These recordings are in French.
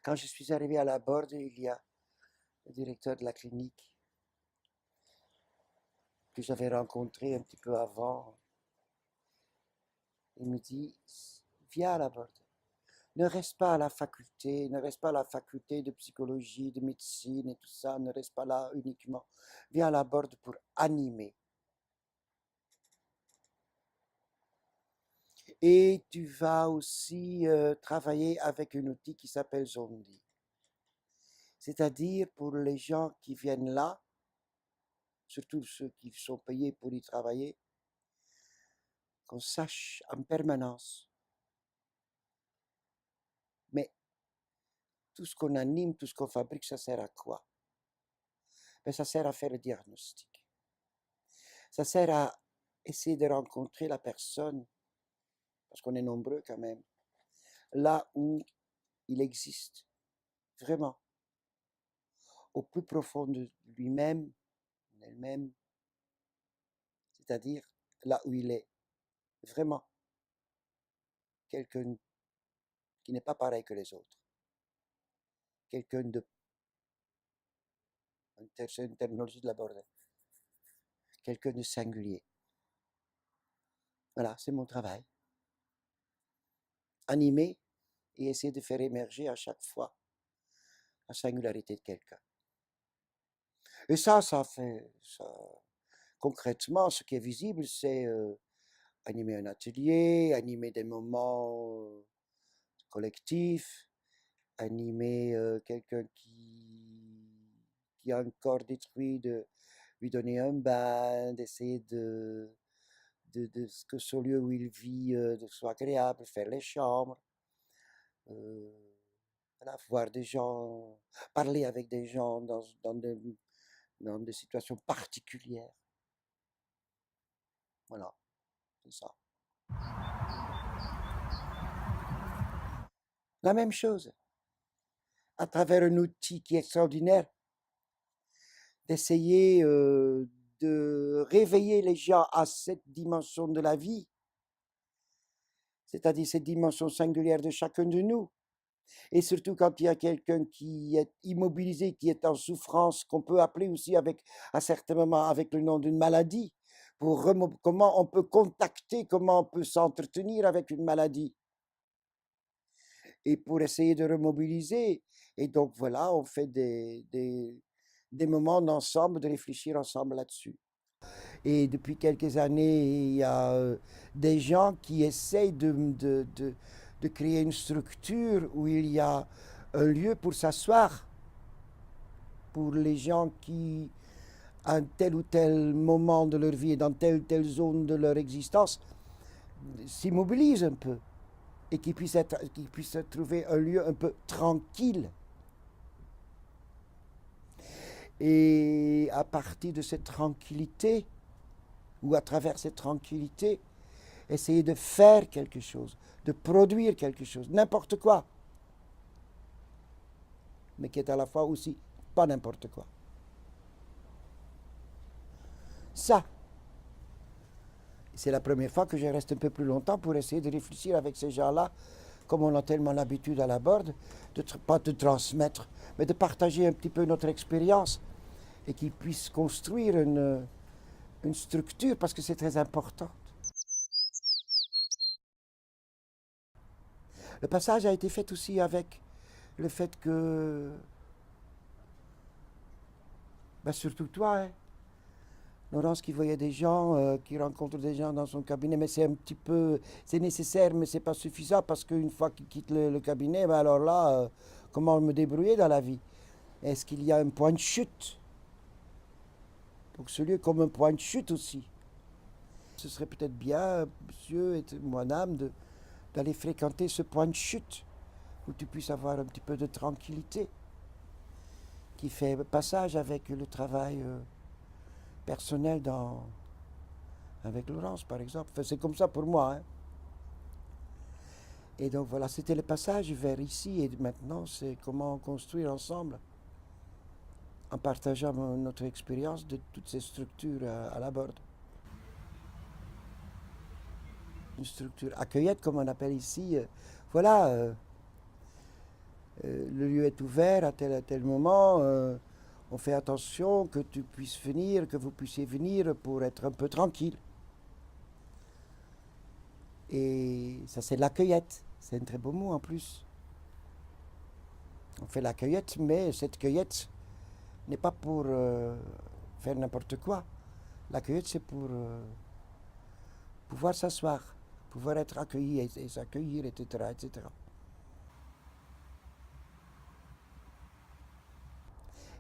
Quand je suis arrivé à la Borde, il y a le directeur de la clinique que j'avais rencontré un petit peu avant. Il me dit, viens à la Borde. Ne reste pas à la faculté, ne reste pas à la faculté de psychologie, de médecine et tout ça, ne reste pas là uniquement. Viens à la Borde pour animer. Et tu vas aussi travailler avec un outil qui s'appelle Zondi. C'est-à-dire pour les gens qui viennent là, surtout ceux qui sont payés pour y travailler, qu'on sache en permanence. Mais tout ce qu'on anime, tout ce qu'on fabrique, ça sert à quoi? Ben, ça sert à faire le diagnostic. Ça sert à essayer de rencontrer la personne, parce qu'on est nombreux quand même, là où il existe, vraiment, au plus profond de lui-même, elle-même, c'est-à-dire là où il est, vraiment, quelqu'un qui n'est pas pareil que les autres, quelqu'un de, c'est une terminologie de la Borde, quelqu'un de singulier. Voilà, c'est mon travail. Animer et essayer de faire émerger à chaque fois la singularité de quelqu'un. Et ça fait, concrètement, ce qui est visible, c'est animer un atelier, animer des moments collectifs, animer quelqu'un qui a un corps détruit, de lui donner un bain, d'essayer de que ce lieu où il vit soit agréable, faire les chambres, voilà, voir des gens, parler avec des gens dans des situations particulières. Voilà, c'est ça. La même chose, à travers un outil qui est extraordinaire, d'essayer de réveiller les gens à cette dimension de la vie, c'est-à-dire cette dimension singulière de chacun de nous. Et surtout quand il y a quelqu'un qui est immobilisé, qui est en souffrance, qu'on peut appeler aussi avec, à certains moments avec le nom d'une maladie, pour comment on peut contacter, comment on peut s'entretenir avec une maladie, et pour essayer de remobiliser. Et donc voilà, on fait des moments d'ensemble, de réfléchir ensemble là-dessus. Et depuis quelques années, il y a des gens qui essayent de créer une structure où il y a un lieu pour s'asseoir pour les gens qui, à un tel ou tel moment de leur vie et dans telle ou telle zone de leur existence, s'immobilisent un peu et qui puissent trouver un lieu un peu tranquille. Et à partir de cette tranquillité, ou à travers cette tranquillité, essayer de faire quelque chose, de produire quelque chose, n'importe quoi, mais qui est à la fois aussi pas n'importe quoi. Ça, c'est la première fois que je reste un peu plus longtemps pour essayer de réfléchir avec ces gens-là, comme on a tellement l'habitude à la Borde, pas de transmettre, mais de partager un petit peu notre expérience et qu'ils puissent construire une structure, parce que c'est très important. Le passage a été fait aussi avec le fait que, ben surtout toi, hein, Laurence qui voyait des gens, qui rencontre des gens dans son cabinet, mais c'est un petit peu, c'est nécessaire, mais c'est pas suffisant parce qu'une fois qu'il quitte le cabinet, ben alors là, comment me débrouiller dans la vie? Est-ce qu'il y a un point de chute? Donc ce lieu comme un point de chute aussi. Ce serait peut-être bien, monsieur et madame, d'aller fréquenter ce point de chute où tu puisses avoir un petit peu de tranquillité, qui fait passage avec le travail personnel avec Laurence, par exemple. Enfin, c'est comme ça pour moi. Hein. Et donc voilà, c'était le passage vers ici. Et maintenant, c'est comment construire ensemble, en partageant notre expérience de toutes ces structures à la Borde. Une structure accueillette, comme on appelle ici. Voilà. le lieu est ouvert à tel moment, on fait attention que tu puisses venir, que vous puissiez venir pour être un peu tranquille. Et ça, c'est la cueillette. C'est un très beau mot en plus. On fait la cueillette, mais cette cueillette n'est pas pour faire n'importe quoi. La cueillette, c'est pour pouvoir s'asseoir, pouvoir être accueilli et s'accueillir, etc., etc.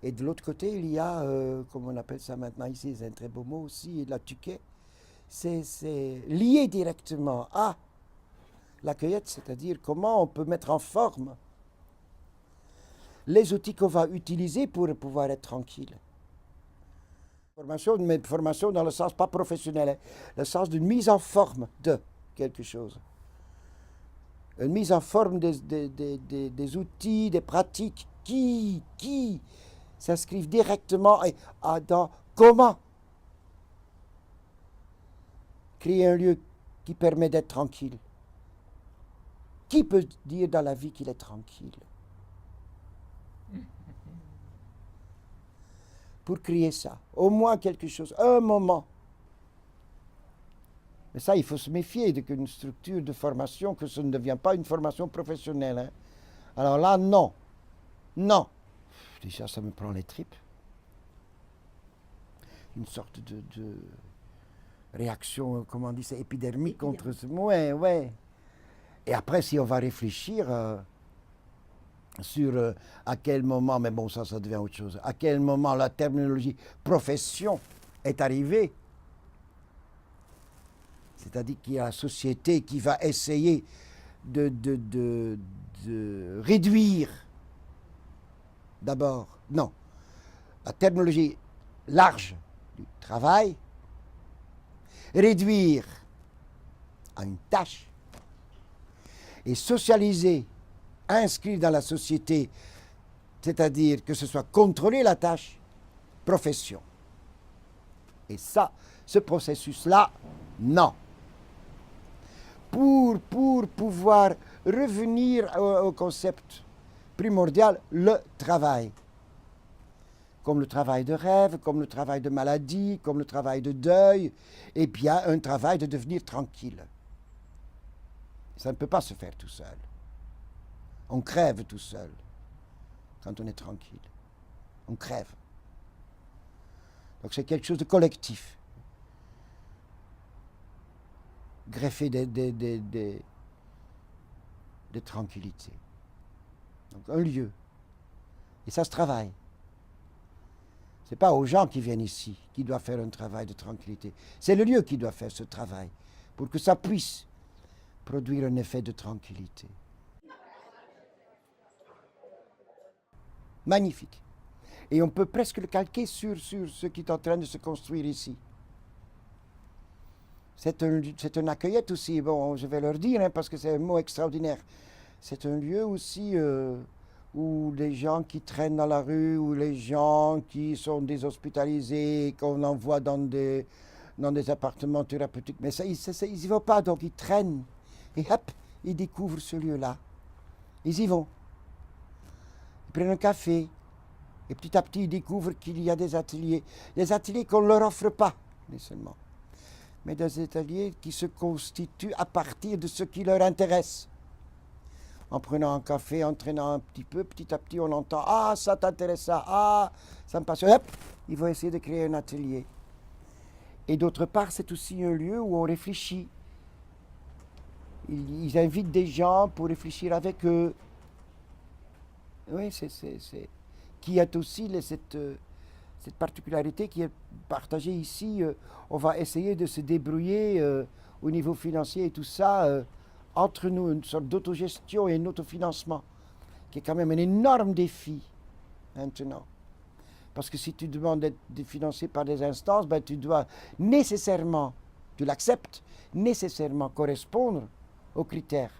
Et de l'autre côté, il y a, comme on appelle ça maintenant ici, c'est un très beau mot aussi, la tuquet. C'est lié directement à la cueillette, c'est-à-dire comment on peut mettre en forme les outils qu'on va utiliser pour pouvoir être tranquille. Formation, mais formation dans le sens pas professionnel, hein, le sens d'une mise en forme de quelque chose. Une mise en forme des outils, des pratiques qui s'inscrivent directement dans comment créer un lieu qui permet d'être tranquille. Qui peut dire dans la vie qu'il est tranquille? Pour créer ça, au moins quelque chose, un moment. Mais ça, il faut se méfier d'une structure de formation, que ce ne devient pas une formation professionnelle. Hein. Alors là, non. Non. Déjà, ça me prend les tripes. Une sorte de réaction, comment on dit, c'est épidermique contre ce... Ouais, ouais. Et après, si on va réfléchir sur à quel moment, mais bon, ça devient autre chose, à quel moment la terminologie profession est arrivée, c'est-à-dire qu'il y a la société qui va essayer de réduire d'abord, non, la terminologie large du travail, réduire à une tâche et socialiser, inscrire dans la société, c'est-à-dire que ce soit contrôler la tâche, profession. Et ça, ce processus-là, non. Pour pouvoir revenir au concept primordial, le travail. Comme le travail de rêve, comme le travail de maladie, comme le travail de deuil, et bien un travail de devenir tranquille. Ça ne peut pas se faire tout seul. On crève tout seul quand on est tranquille. On crève. Donc c'est quelque chose de collectif. Greffé de tranquillité. Donc un lieu. Et ça se travaille. Ce n'est pas aux gens qui viennent ici qui doivent faire un travail de tranquillité. C'est le lieu qui doit faire ce travail pour que ça puisse produire un effet de tranquillité. Magnifique. Et on peut presque le calquer sur ce qui est en train de se construire ici. C'est un accueillette aussi, bon, je vais leur dire, hein, parce que c'est un mot extraordinaire. C'est un lieu aussi où les gens qui traînent dans la rue, ou les gens qui sont déshospitalisés, qu'on envoie dans des appartements thérapeutiques, mais ça, ils y vont pas, donc ils traînent. Et hop, ils découvrent ce lieu-là. Ils y vont. Ils prennent un café. Et petit à petit, ils découvrent qu'il y a des ateliers qu'on ne leur offre pas, mais seulement. Mais des ateliers qui se constituent à partir de ce qui leur intéresse. En prenant un café, en traînant un petit peu, petit à petit, on entend « Ah, ça t'intéresse ça, ah, ça me passionne ». Hop, ils vont essayer de créer un atelier. Et d'autre part, c'est aussi un lieu où on réfléchit. Ils invitent des gens pour réfléchir avec eux. Oui, qui a aussi cette particularité qui est partagée ici. On va essayer de se débrouiller au niveau financier et tout ça entre nous, une sorte d'autogestion et un autofinancement, qui est quand même un énorme défi maintenant. Parce que si tu demandes d'être financé par des instances, ben, tu dois nécessairement, tu l'acceptes, nécessairement correspondre aux critères.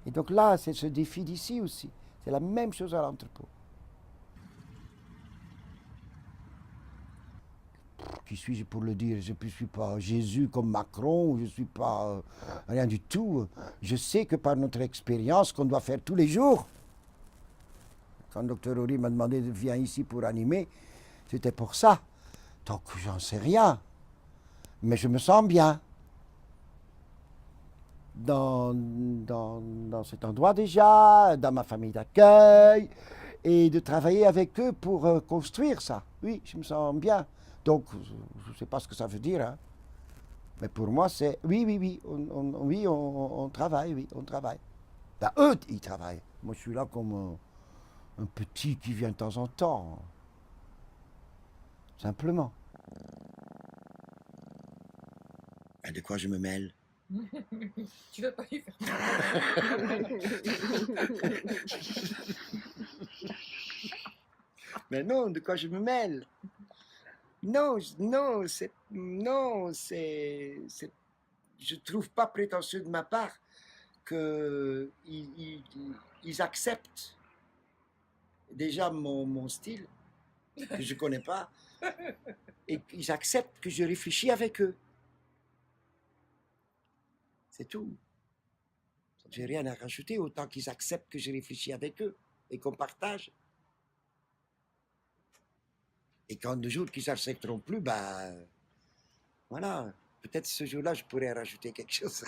Et donc là, c'est ce défi d'ici aussi. C'est la même chose à l'entrepôt. Qui suis-je pour le dire? Je ne suis pas Jésus comme Macron, je ne suis pas rien du tout. Je sais que par notre expérience qu'on doit faire tous les jours, Quand Dr Ori m'a demandé de venir ici pour animer, c'était pour ça. Donc j'en sais rien. Mais je me sens bien dans cet endroit déjà, dans ma famille d'accueil, et de travailler avec eux pour construire ça. Oui, je me sens bien. Donc, je ne sais pas ce que ça veut dire, hein. Mais pour moi, c'est oui, oui, oui, on travaille, oui, on travaille. Ben, eux, ils travaillent. Moi, je suis là comme un petit qui vient de temps en temps, simplement. De quoi je me mêle? Tu vas pas lui faire. Mais non, de quoi je me mêle? Non, non, je trouve pas prétentieux de ma part que ils acceptent déjà mon style que je connais pas et qu'ils acceptent que je réfléchis avec eux. C'est tout. J'ai rien à rajouter autant qu'ils acceptent que je réfléchis avec eux et qu'on partage. Et quand le jour qu'ils n'accepteront plus, bah voilà, peut-être ce jour-là je pourrais rajouter quelque chose.